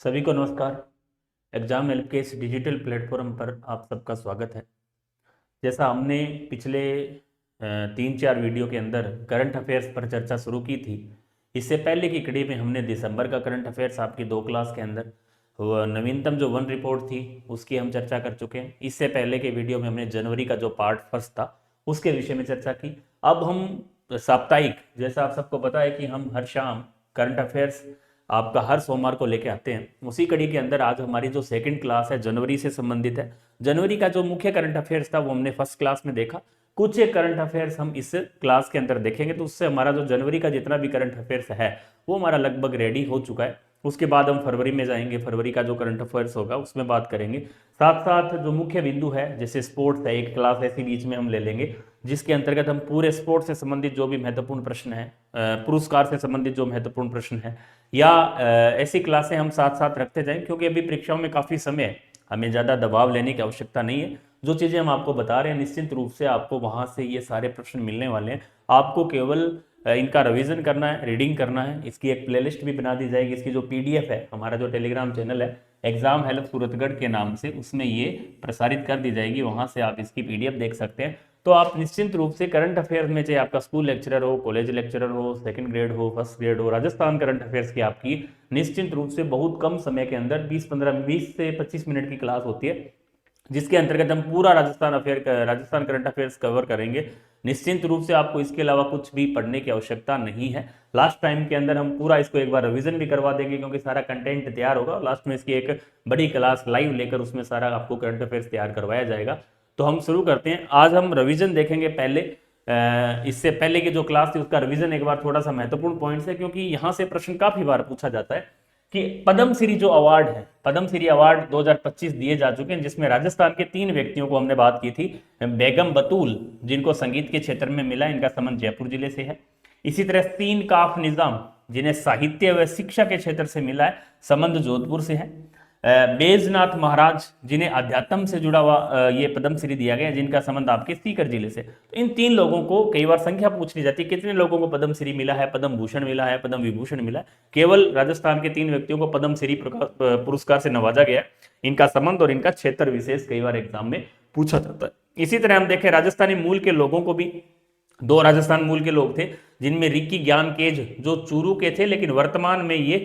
सभी को नमस्कार। एग्जाम हेल्प के इस डिजिटल प्लेटफॉर्म पर आप सबका स्वागत है। जैसा हमने पिछले 3-4 वीडियो के अंदर करंट अफेयर्स पर चर्चा शुरू की थी, इससे पहले की कड़ी में हमने दिसंबर का करंट अफेयर्स आपकी 2 क्लास के अंदर वो नवीनतम जो वन रिपोर्ट थी उसकी हम चर्चा कर चुके हैं। इससे पहले के वीडियो में हमने जनवरी का जो पार्ट फर्स्ट था उसके विषय में चर्चा की। अब हम साप्ताहिक, जैसा आप सबको पता है कि हम हर शाम करंट अफेयर्स आपका हर सोमवार को लेके आते हैं, उसी कड़ी के अंदर आज हमारी जो सेकंड क्लास है जनवरी से संबंधित है। जनवरी का जो मुख्य करंट अफेयर्स था वो हमने फर्स्ट क्लास में देखा। कुछ एक करंट अफेयर्स हम इस क्लास के अंदर देखेंगे, तो उससे हमारा जो जनवरी का जितना भी करंट अफेयर्स है वो हमारा लगभग रेडी हो चुका है। उसके बाद हम फरवरी में जाएंगे, फरवरी का जो करंट अफेयर्स होगा उसमें बात करेंगे। साथ साथ जो मुख्य बिंदु है जैसे स्पोर्ट्स है, एक क्लास ऐसी बीच में हम ले लेंगे जिसके अंतर्गत हम पूरे स्पोर्ट्स से संबंधित जो भी महत्वपूर्ण प्रश्न है, पुरस्कार से संबंधित जो महत्वपूर्ण प्रश्न है, या ऐसी क्लासें हम साथ साथ रखते जाएं, क्योंकि अभी परीक्षाओं में काफ़ी समय है, हमें ज़्यादा दबाव लेने की आवश्यकता नहीं है। जो चीज़ें हम आपको बता रहे हैं निश्चित रूप से आपको वहाँ से ये सारे प्रश्न मिलने वाले हैं। आपको केवल इनका रिवीजन करना है, रीडिंग करना है। इसकी एक प्लेलिस्ट भी बना दी जाएगी। इसकी जो पीडीएफ है, हमारा जो टेलीग्राम चैनल है एग्जाम हेल्प सूरतगढ़ के नाम से, उसमें ये प्रसारित कर दी जाएगी, वहाँ से आप इसकी पीडीएफ देख सकते हैं। तो आप निश्चिंत रूप से करंट अफेयर्स में, चाहे आपका स्कूल लेक्चरर हो, कॉलेज लेक्चरर हो, सेकंड ग्रेड हो, फर्स्ट ग्रेड हो, राजस्थान करंट अफेयर्स की आपकी निश्चिंत रूप से बहुत कम समय के अंदर 20 से 25 मिनट की क्लास होती है, जिसके अंतर्गत हम पूरा राजस्थान करंट अफेयर्स कवर करेंगे। निश्चिंत रूप से आपको इसके अलावा कुछ भी पढ़ने की आवश्यकता नहीं है। लास्ट टाइम के अंदर हम पूरा इसको एक बार रिवीजन भी करवा देंगे, क्योंकि सारा कंटेंट तैयार होगा। लास्ट में इसकी एक बड़ी क्लास लाइव लेकर उसमें सारा आपको करंट अफेयर्स तैयार करवाया जाएगा। तो हम शुरू करते हैं। आज हम रिवीजन देखेंगे। पहले इससे पहले की जो क्लास थी उसका रिवीजन एक बार थोड़ा सा महत्वपूर्ण पॉइंट्स है, क्योंकि यहां से प्रश्न काफी बार पूछा जाता है कि पद्मश्री जो अवार्ड है, पद्मश्री अवार्ड 2025 दिए जा चुके हैं, जिसमें राजस्थान के 3 व्यक्तियों को हमने बात की थी। बेगम बतूल, जिनको संगीत के क्षेत्र में मिला, इनका संबंध जयपुर जिले से है। इसी तरह सीन काफ निजाम, जिन्हें साहित्य व शिक्षा के क्षेत्र से मिला है, संबंध जोधपुर से है। बैजनाथ महाराज, जिन्हें अध्यात्म से जुड़ा हुआ ये पद्मश्री दिया गया, जिनका संबंध आपके सीकर जिले से। तो इन 3 लोगों को कई बार संख्या पूछ ली जाती है, कितने लोगों को पद्मश्री मिला है, पद्म भूषण मिला है, पद्म विभूषण मिला है। केवल राजस्थान के 3 व्यक्तियों को पद्मश्री पुरस्कार से नवाजा गया। इनका संबंध और इनका क्षेत्र विशेष कई बार एग्जाम में पूछा जाता है। इसी तरह हम देखें राजस्थानी मूल के लोगों को भी, 2 राजस्थान मूल के लोग थे, जिनमें रिक्की ज्ञानकेज जो चूरू के थे, लेकिन वर्तमान में ये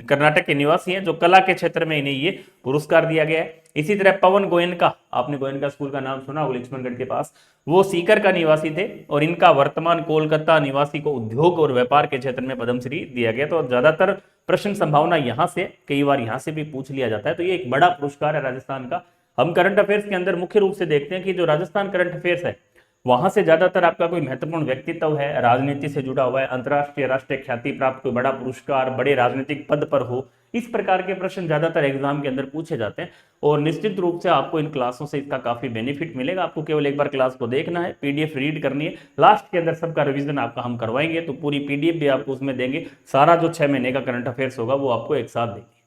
कर्नाटक के निवासी हैं, जो कला के क्षेत्र में इन्हें ये पुरस्कार दिया गया है। इसी तरह पवन गोयनका, आपने गोयनका स्कूल का नाम सुना होगा लक्ष्मणगढ़ के पास, वो सीकर का निवासी थे और इनका वर्तमान कोलकाता निवासी को उद्योग और व्यापार के क्षेत्र में पद्मश्री दिया गया। तो ज्यादातर प्रश्न संभावना यहां से, कई बार यहां से भी पूछ लिया जाता है। तो ये एक बड़ा पुरस्कार है राजस्थान का। हम करंट अफेयर्स के अंदर मुख्य रूप से देखते हैं कि जो राजस्थान करंट अफेयर्स है वहां से ज्यादातर आपका कोई महत्वपूर्ण व्यक्तित्व है, राजनीति से जुड़ा हुआ है, अंतर्राष्ट्रीय राष्ट्रीय ख्याति प्राप्त कोई बड़ा पुरस्कार, बड़े राजनीतिक पद पर हो, इस प्रकार के प्रश्न ज्यादातर एग्जाम के अंदर पूछे जाते हैं। और निश्चित रूप से आपको इन क्लासों से इसका काफी बेनिफिट मिलेगा। आपको केवल एक बार क्लास को देखना है, पीडीएफ रीड करनी है, लास्ट के अंदर सबका रिवीजन आपका हम करवाएंगे, तो पूरी पीडीएफ भी आपको उसमें देंगे। सारा जो 6 महीने का करंट अफेयर्स होगा वो आपको एक साथ देंगे।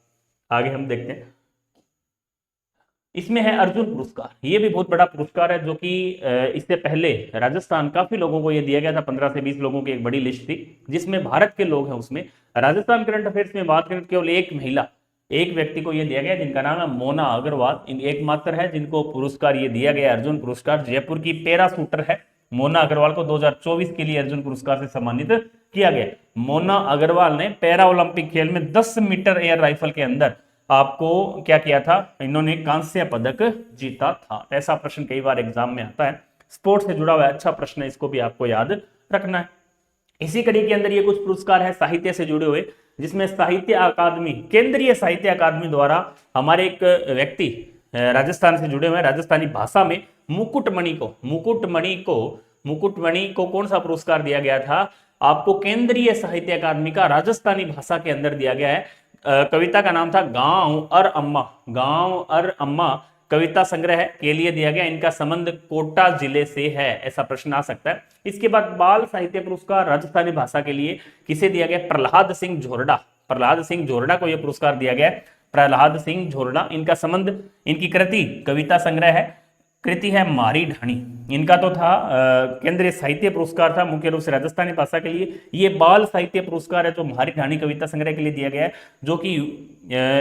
आगे हम देखते हैं। इसमें है अर्जुन पुरस्कार। ये भी बहुत बड़ा पुरस्कार है, जो कि इससे पहले राजस्थान काफी लोगों को ये दिया गया था। 15 से 20 लोगों की एक बड़ी लिस्ट थी, जिसमें भारत के लोग हैं। उसमें राजस्थान करंट अफेयर्स में बात करें तो केवल एक महिला, एक व्यक्ति को यह दिया गया, जिनका नाम है मोना अग्रवाल। इन एकमात्र है जिनको पुरस्कार ये दिया गया, अर्जुन पुरस्कार। जयपुर की पैरा शूटर है मोना अग्रवाल को 2024 के लिए अर्जुन पुरस्कार से सम्मानित किया गया। मोना अग्रवाल ने पैरा ओलंपिक खेल में 10 मीटर एयर राइफल के अंदर आपको क्या किया था, इन्होंने कांस्य पदक जीता था। ऐसा प्रश्न कई बार एग्जाम में आता है, स्पोर्ट्स से जुड़ा हुआ अच्छा प्रश्न है, इसको भी आपको याद रखना है। इसी कड़ी के अंदर ये कुछ पुरस्कार है साहित्य से जुड़े हुए, जिसमें साहित्य अकादमी, केंद्रीय साहित्य अकादमी द्वारा हमारे एक व्यक्ति राजस्थान से जुड़े हुए हैं, राजस्थानी भाषा में मुकुटमणि को कौन सा पुरस्कार दिया गया था आपको? केंद्रीय साहित्य अकादमी का राजस्थानी भाषा के अंदर दिया गया है। कविता का नाम था गांव और अम्मा कविता संग्रह के लिए दिया गया। इनका संबंध कोटा जिले से है, ऐसा प्रश्न आ सकता है। इसके बाद बाल साहित्य पुरस्कार राजस्थानी भाषा के लिए किसे दिया गया? प्रहलाद सिंह झोरडा को यह पुरस्कार दिया गया। प्रहलाद सिंह झोरडा, इनका संबंध, इनकी कृति कविता संग्रह है कृति है मारी ढाणी। इनका तो था केंद्रीय साहित्य पुरस्कार था मुख्य रूप से राजस्थानी भाषा के लिए। ये बाल साहित्य पुरस्कार है जो मारी ढाणी कविता संग्रह के लिए दिया गया है, जो कि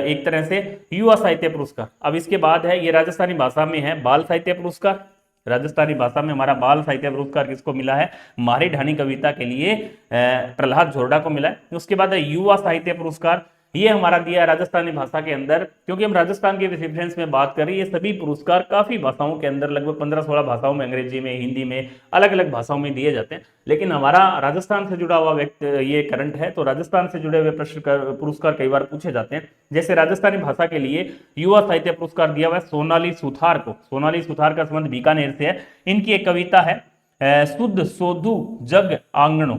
एक तरह से युवा साहित्य पुरस्कार। अब इसके बाद है ये राजस्थानी भाषा में है बाल साहित्य पुरस्कार। राजस्थानी भाषा में हमारा बाल साहित्य पुरस्कार किसको मिला है? मारी ढाणी कविता के लिए प्रहलाद झोरडा को मिला है। उसके बाद है युवा साहित्य पुरस्कार, ये हमारा दिया है राजस्थानी भाषा के अंदर। क्योंकि हम राजस्थान के रेफरेंस में बात करें, ये सभी पुरस्कार काफी भाषाओं के अंदर लगभग 15-16 भाषाओं में, अंग्रेजी में, हिंदी में, अलग अलग भाषाओं में दिए जाते हैं। लेकिन हमारा राजस्थान से जुड़ा हुआ व्यक्ति ये करंट है, तो राजस्थान से जुड़े हुए प्रश्न पुरस्कार कई बार पूछे जाते हैं। जैसे राजस्थानी भाषा के लिए युवा साहित्य पुरस्कार दिया हुआ है सोनाली सुथार को। सोनाली सुथार का संबंध बीकानेर से है। इनकी एक कविता है शुद्ध सोधु जग आंगणो,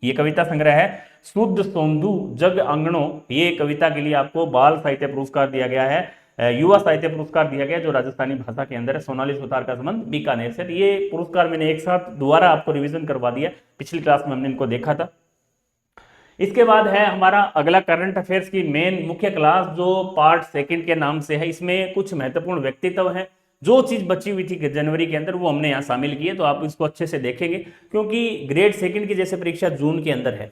ये कविता संग्रह है शुद्ध सोंधु जग आंगणो। ये कविता के लिए आपको बाल साहित्य पुरस्कार दिया गया है, युवा साहित्य पुरस्कार दिया गया जो राजस्थानी भाषा के अंदर है। सोनाली सुथार का संबंध बीकानेर से। ये पुरस्कार मैंने एक साथ दोबारा आपको रिवीजन करवा दिया, पिछली क्लास में हमने इनको देखा था। इसके बाद है हमारा अगला करंट अफेयर्स की मेन मुख्य क्लास, जो पार्ट सेकंड के नाम से है। इसमें कुछ महत्वपूर्ण व्यक्तित्व हैं, जो चीज बची हुई थी जनवरी के अंदर वो हमने यहाँ शामिल की है, तो आप इसको अच्छे से देखेंगे। क्योंकि ग्रेड सेकंड की जैसे परीक्षा जून के अंदर है,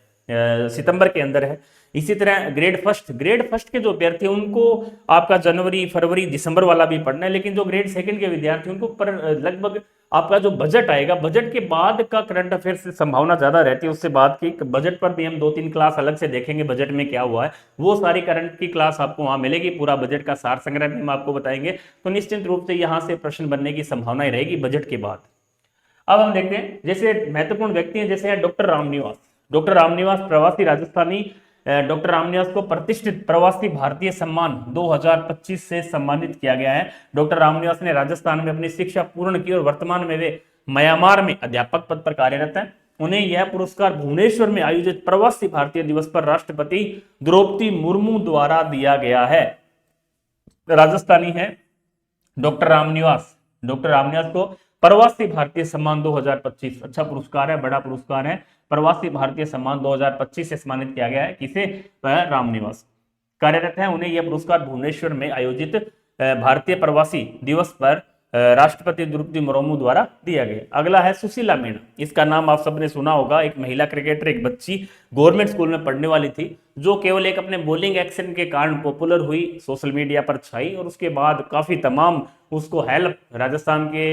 सितंबर के अंदर है, इसी तरह ग्रेड फर्स्ट के जो अभ्यर्थी हैं उनको आपका जनवरी, फरवरी, दिसंबर वाला भी पढ़ना है। लेकिन जो ग्रेड सेकंड के विद्यार्थी उनको पर लगभग आपका जो बजट आएगा, बजट के बाद का करंट अफेयर से संभावना ज्यादा रहती है उससे बाद की। बजट पर भी हम 2-3 क्लास अलग से देखेंगे, बजट में क्या हुआ है वो सारी करंट की क्लास आपको वहां मिलेगी। पूरा बजट का सार संग्रह भी हम आपको बताएंगे। तो निश्चित रूप से यहां से प्रश्न बनने की संभावना रहेगी बजट के बाद। अब हम देखते हैं जैसे महत्वपूर्ण व्यक्ति हैं, जैसे डॉक्टर रामनिवास। डॉक्टर रामनिवास प्रवासी राजस्थानी। डॉक्टर रामनिवास को प्रतिष्ठित प्रवासी भारतीय सम्मान 2025 से सम्मानित किया गया है। डॉक्टर रामनिवास ने राजस्थान में अपनी शिक्षा पूर्ण की और वर्तमान में वे म्यांमार में अध्यापक पद पर कार्यरत हैं। उन्हें यह पुरस्कार भुवनेश्वर में आयोजित प्रवासी भारतीय दिवस पर राष्ट्रपति द्रौपदी मुर्मू द्वारा दिया गया है। राजस्थानी है डॉक्टर रामनिवास। डॉक्टर रामनिवास को प्रवासी भारतीय सम्मान 2025, अच्छा पुरस्कार है, बड़ा पुरस्कार है। प्रवासी भारतीय सम्मान 2025 से सम्मानित किया गया है। किसे? रामनिवास कार्यरत है। उन्हें यह पुरस्कार भुवनेश्वर में आयोजित भारतीय प्रवासी दिवस पर राष्ट्रपति द्रौपदी मुर्मू द्वारा दिया गया। अगला है सुशीला मीणा। इसका नाम आप सबने सुना होगा। एक महिला क्रिकेटर, एक बच्ची गवर्नमेंट स्कूल में पढ़ने वाली थी, जो केवल एक अपने बॉलिंग एक्शन के कारण पॉपुलर हुई, सोशल मीडिया पर छाई और उसके बाद काफी तमाम उसको हेल्प राजस्थान के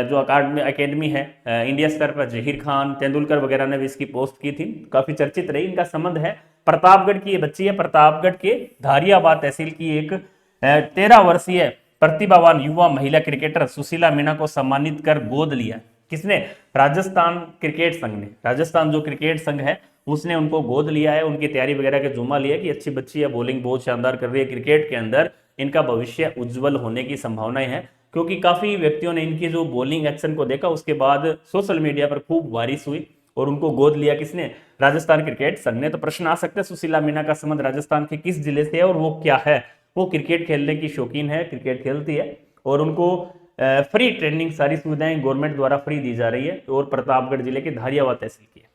जो अकेडमी है इंडिया स्तर पर जहीर खान, तेंदुलकर वगैरह ने भी इसकी पोस्ट की थी, काफी चर्चित रही। इनका संबंध है प्रतापगढ़ की, ये बच्ची है प्रतापगढ़ के धारियाबाद तहसील की एक 13 वर्षीय प्रतिभावान युवा महिला क्रिकेटर सुशीला मीणा को सम्मानित कर गोद लिया। किसने? राजस्थान क्रिकेट संघ ने। राजस्थान जो क्रिकेट संघ है उसने उनको गोद लिया है, उनकी तैयारी वगैरह के जुम्मा लिया कि अच्छी बच्ची है, बॉलिंग बहुत शानदार कर रही है, क्रिकेट के अंदर इनका भविष्य उज्जवल होने की संभावनाएं हैं। क्योंकि काफी व्यक्तियों ने इनकी जो बॉलिंग एक्शन को देखा, उसके बाद सोशल मीडिया पर खूब बारिश हुई और उनको गोद लिया। किसने? राजस्थान क्रिकेट संघ ने। तो प्रश्न आ सकते हैं सुशीला मीणा का संबंध राजस्थान के किस जिले से है और वो क्या है? वो क्रिकेट खेलने की शौकीन है, क्रिकेट खेलती है और उनको फ्री ट्रेनिंग, सारी सुविधाएं गवर्नमेंट द्वारा फ्री दी जा रही है और प्रतापगढ़ जिले के धारियाबाद तहसील की है।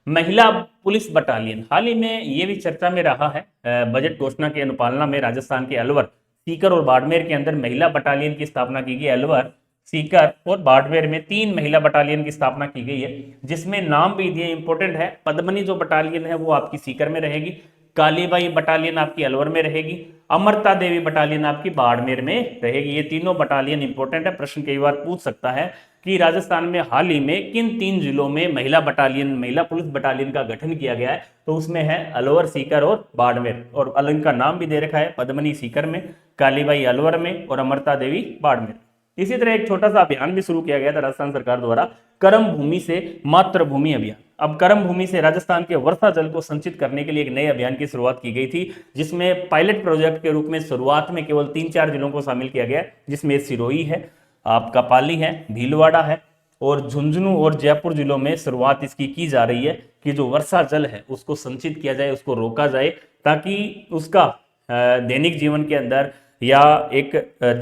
महिला पुलिस बटालियन हाल ही में ये भी चर्चा में रहा है। बजट घोषणा की अनुपालना में राजस्थान के अलवर, सीकर और बाड़मेर के अंदर महिला बटालियन की स्थापना की गई। अलवर, सीकर और बाड़मेर में 3 महिला बटालियन की स्थापना की गई है, जिसमें नाम भी दिए इंपॉर्टेंट है। पद्मनी जो बटालियन है वो आपकी सीकर में रहेगी, कालीबाई बटालियन आपकी अलवर में रहेगी, अमरता देवी बटालियन आपकी बाड़मेर में रहेगी। ये तीनों बटालियन इंपॉर्टेंट है, प्रश्न कई बार पूछ सकता है कि राजस्थान में हाल ही में किन 3 जिलों में महिला बटालियन, महिला पुलिस बटालियन का गठन किया गया है। तो उसमें है अलवर, सीकर और बाड़मेर, और अलग का नाम भी दे रखा है, पद्मनी सीकर में, कालीबाई अलवर में और अमरता देवी बाड़मेर। इसी तरह एक छोटा सा अभियान भी शुरू किया गया था राजस्थान सरकार द्वारा, कर्म भूमि से मातृभूमि अभियान। अब कर्म भूमि से राजस्थान के वर्षा जल को संचित करने के लिए एक नए अभियान की शुरुआत की गई थी, जिसमें पायलट प्रोजेक्ट के रूप में शुरुआत में केवल 3-4 जिलों को शामिल किया गया, जिसमें सिरोही है, आपका पाली है, भीलवाड़ा है और झुंझुनू और जयपुर जिलों में शुरुआत इसकी की जा रही है कि जो वर्षा जल है उसको संचित किया जाए, उसको रोका जाए, ताकि उसका दैनिक जीवन के अंदर या एक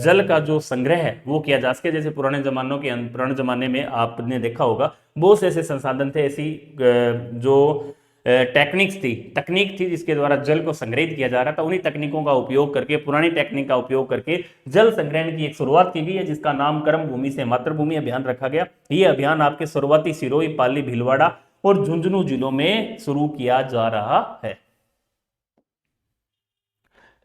जल का जो संग्रह है वो किया जा सके। जैसे पुराने जमाने में आपने देखा होगा बहुत से ऐसे संसाधन थे, ऐसी जो टेक्निक्स थी, तकनीक थी जिसके द्वारा जल को संग्रहित किया जा रहा था, उन्हीं तकनीकों का उपयोग करके, पुरानी टेक्निक का उपयोग करके जल संग्रहण की एक शुरुआत की गई है, जिसका नामकरण भूमि से मातृभूमि अभियान रखा गया। यह अभियान आपके शुरुआती सिरोही, पाली, भीलवाड़ा और झुंझुनू जिलों में शुरू किया जा रहा है।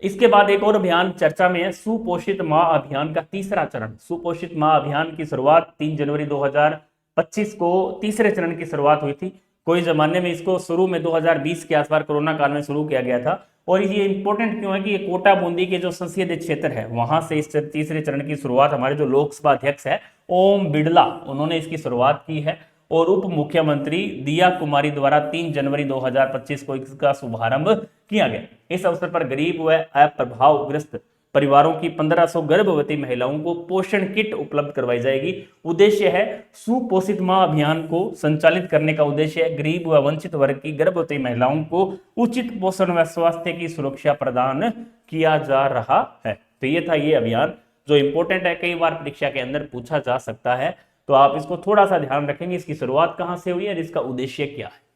इसके बाद एक और अभियान चर्चा में है, सुपोषित माह अभियान का तीसरा चरण। सुपोषित माह अभियान की शुरुआत 3 जनवरी 2025 को तीसरे चरण की शुरुआत हुई थी। कोई जमाने में इसको शुरू में 2020 के आसपास कोरोना काल में शुरू किया गया था। और ये इंपॉर्टेंट क्यों है कि ये कोटा बूंदी के जो संसदीय क्षेत्र है वहां से इस तीसरे चरण की शुरुआत हमारे जो लोकसभा अध्यक्ष है ओम बिड़ला, उन्होंने इसकी शुरुआत की है। और उप मुख्यमंत्री दिया कुमारी द्वारा 3 जनवरी 2025 को इसका शुभारंभ किया गया। इस अवसर पर गरीब व अप्रभावग्रस्त परिवारों की 1500 गर्भवती महिलाओं को पोषण किट उपलब्ध करवाई जाएगी। उद्देश्य है, सुपोषित माह अभियान को संचालित करने का उद्देश्य है गरीब व वंचित वर्ग की गर्भवती महिलाओं को उचित पोषण व स्वास्थ्य की सुरक्षा प्रदान किया जा रहा है। तो ये था ये अभियान जो इंपॉर्टेंट है, कई बार परीक्षा के अंदर पूछा जा सकता है, तो आप इसको थोड़ा सा ध्यान रखेंगे, इसकी शुरुआत कहां से हुई है और इसका उद्देश्य क्या है।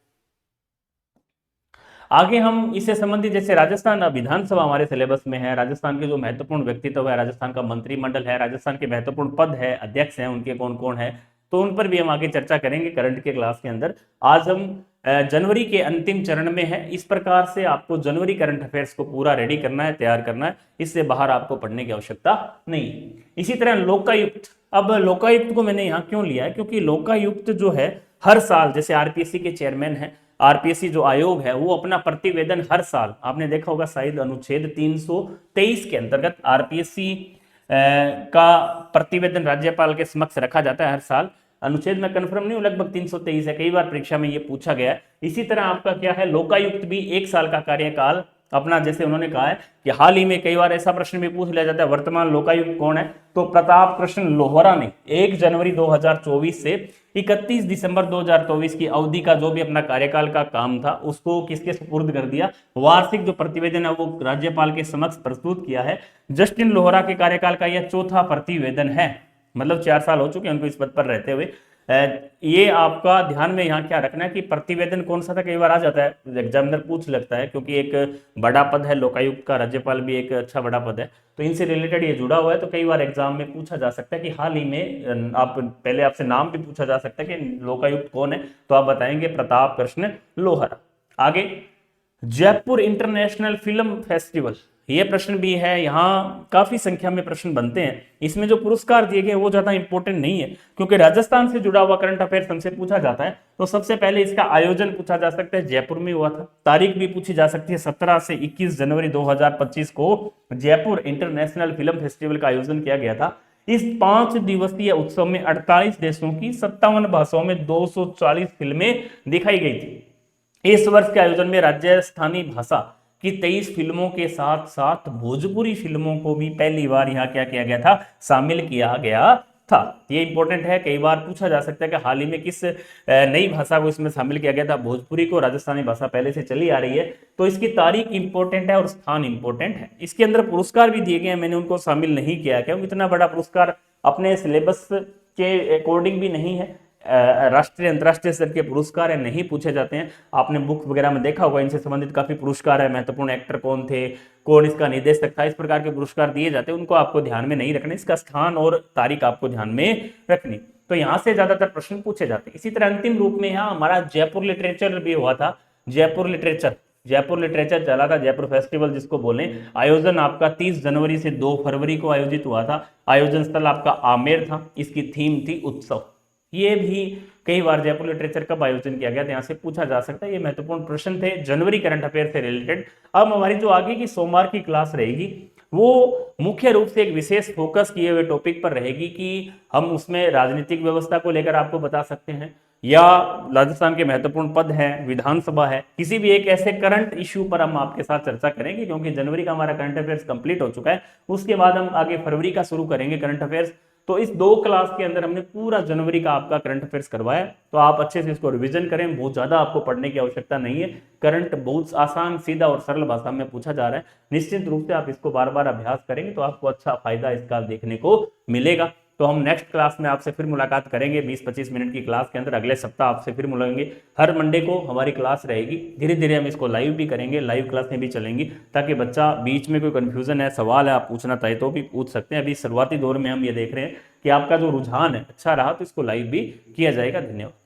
आगे हम इससे संबंधित, जैसे राजस्थान विधानसभा हमारे सिलेबस में है, राजस्थान के जो महत्वपूर्ण व्यक्तित्व है, राजस्थान का मंत्रिमंडल है, राजस्थान के महत्वपूर्ण पद है, अध्यक्ष हैं उनके कौन कौन है, तो उन पर भी हम आगे चर्चा करेंगे करंट के क्लास के अंदर। आज हम जनवरी के अंतिम चरण में है। इस प्रकार से आपको जनवरी करंट अफेयर्स को पूरा रेडी करना है, तैयार करना है, इससे बाहर आपको पढ़ने की आवश्यकता नहीं। इसी तरह लोकायुक्त, अब लोकायुक्त को मैंने यहाँ क्यों लिया है, क्योंकि लोकायुक्त जो है हर साल, जैसे आरपीएससी के चेयरमैन है, आरपीएससी जो आयोग है वो अपना प्रतिवेदन हर साल, आपने देखा होगा शायद अनुच्छेद 323 के अंतर्गत आरपीएससी का प्रतिवेदन राज्यपाल के समक्ष रखा जाता है हर साल। अनुच्छेद में कंफर्म नहीं हूं, लगभग 323 है, कई बार परीक्षा में ये पूछा गया है। इसी तरह आपका क्या है, लोकायुक्त भी 1 साल का कार्यकाल अपना, जैसे उन्होंने कहा है कि हाल ही में कई बार ऐसा प्रश्न भी पूछ लिया जाता है, वर्तमान लोकायुक्त कौन है, तो प्रताप कृष्ण लोहरा ने 1 जनवरी 2024 से 31 दिसंबर 2024 की अवधि का जो भी अपना कार्यकाल का काम था उसको किसके सुपुर्द कर दिया, वार्षिक जो प्रतिवेदन है वो राज्यपाल के समक्ष प्रस्तुत किया है। जस्टिन लोहरा के कार्यकाल का यह चौथा प्रतिवेदन है, मतलब 4 साल हो चुके हैं उनको इस पद पर रहते हुए। ये आपका ध्यान में यहाँ क्या रखना है कि प्रतिवेदन कौन सा था, कई बार आ जाता है एग्जामिनर पूछ लगता है, क्योंकि एक बड़ा पद है लोकायुक्त का, राज्यपाल भी एक अच्छा बड़ा पद है, तो इनसे रिलेटेड ये जुड़ा हुआ है, तो कई बार एग्जाम में पूछा जा सकता है कि हाल ही में आप पहले आपसे नाम भी पूछा जा सकता है कि लोकायुक्त कौन है, तो आप बताएंगे प्रताप कृष्ण लोहरा। आगे जयपुर इंटरनेशनल फिल्म फेस्टिवल, ये प्रश्न भी है, यहाँ काफी संख्या में प्रश्न बनते हैं। इसमें जो पुरस्कार दिए गए वो ज्यादा इंपॉर्टेंट नहीं है, क्योंकि राजस्थान से जुड़ा हुआ करंट अफेयर्स हमसे पूछा जाता है, तो सबसे पहले इसका आयोजन पूछा जा सकता है, जयपुर में हुआ था। तारीख भी पूछी जा सकती है, 17 से 21 जनवरी 2025 को जयपुर इंटरनेशनल फिल्म फेस्टिवल का आयोजन किया गया था। इस 5 दिवसीय उत्सव में 48 देशों की 57 भाषाओं में 240 फिल्में दिखाई गई थी। इस वर्ष के आयोजन में राजस्थानी भाषा की 23 फिल्मों के साथ साथ भोजपुरी फिल्मों को भी पहली बार यहाँ क्या किया गया था, शामिल किया गया था। ये इंपॉर्टेंट है, कई बार पूछा जा सकता है कि हाल ही में किस नई भाषा को इसमें शामिल किया गया था। भोजपुरी को, राजस्थानी भाषा पहले से चली आ रही है, तो इसकी तारीख इंपॉर्टेंट है और स्थान इंपॉर्टेंट है। इसके अंदर पुरस्कार भी दिए गए हैं, मैंने उनको शामिल नहीं किया क्योंकि इतना बड़ा पुरस्कार अपने सिलेबस के अकॉर्डिंग भी नहीं है। राष्ट्रीय अंतर्राष्ट्रीय स्तर के पुरस्कार है, नहीं पूछे जाते हैं। आपने बुक वगैरह में देखा होगा, इनसे संबंधित काफी पुरस्कार है, महत्वपूर्ण एक्टर कौन थे, कौन इसका निर्देशक था, इस प्रकार के पुरस्कार दिए जाते हैं, उनको आपको ध्यान में नहीं रखना, इसका स्थान और तारीख आपको ध्यान में रखनी। तो यहाँ से ज्यादातर प्रश्न पूछे जाते हैं। इसी तरह अंतिम रूप में यहाँ हमारा जयपुर लिटरेचर भी हुआ था। जयपुर लिटरेचर चला था, जयपुर फेस्टिवल जिसको बोले। आयोजन आपका 30 जनवरी से 2 फरवरी को आयोजित हुआ था। आयोजन स्थल आपका आमेर था, इसकी थीम थी उत्सव। ये भी कई बार जयपुर लिटरेचर कब आयोजन किया गया था, यहाँ से पूछा जा सकता है। ये महत्वपूर्ण प्रश्न थे जनवरी करंट अफेयर से रिलेटेड। अब हमारी जो आगे की सोमवार की क्लास रहेगी वो मुख्य रूप से एक विशेष फोकस किए हुए टॉपिक पर रहेगी कि हम उसमें राजनीतिक व्यवस्था को लेकर आपको बता सकते हैं, या राजस्थान के महत्वपूर्ण पद हैं, विधानसभा है, किसी भी एक ऐसे करंट इश्यू पर हम आपके साथ चर्चा करेंगे, क्योंकि जनवरी का हमारा करंट अफेयर्स कंप्लीट हो चुका है। उसके बाद हम आगे फरवरी का शुरू करेंगे करंट अफेयर्स। तो इस 2 क्लास के अंदर हमने पूरा जनवरी का आपका करंट अफेयर्स करवाया, तो आप अच्छे से इसको रिवीजन करें। बहुत ज्यादा आपको पढ़ने की आवश्यकता नहीं है, करंट बहुत आसान, सीधा और सरल भाषा में पूछा जा रहा है। निश्चित रूप से आप इसको बार बार अभ्यास करेंगे तो आपको अच्छा फायदा इसका देखने को मिलेगा। तो हम नेक्स्ट क्लास में आपसे फिर मुलाकात करेंगे 20-25 मिनट की क्लास के अंदर। अगले सप्ताह आपसे फिर मिलेंगे। हर मंडे को हमारी क्लास रहेगी। धीरे धीरे हम इसको लाइव भी करेंगे, लाइव क्लासें भी चलेंगी, ताकि बच्चा बीच में कोई कन्फ्यूजन है, सवाल है, आप पूछना चाहे तो भी पूछ सकते हैं। अभी शुरुआती दौर में हम ये देख रहे हैं कि आपका जो रुझान है अच्छा रहा, तो इसको लाइव भी किया जाएगा। धन्यवाद।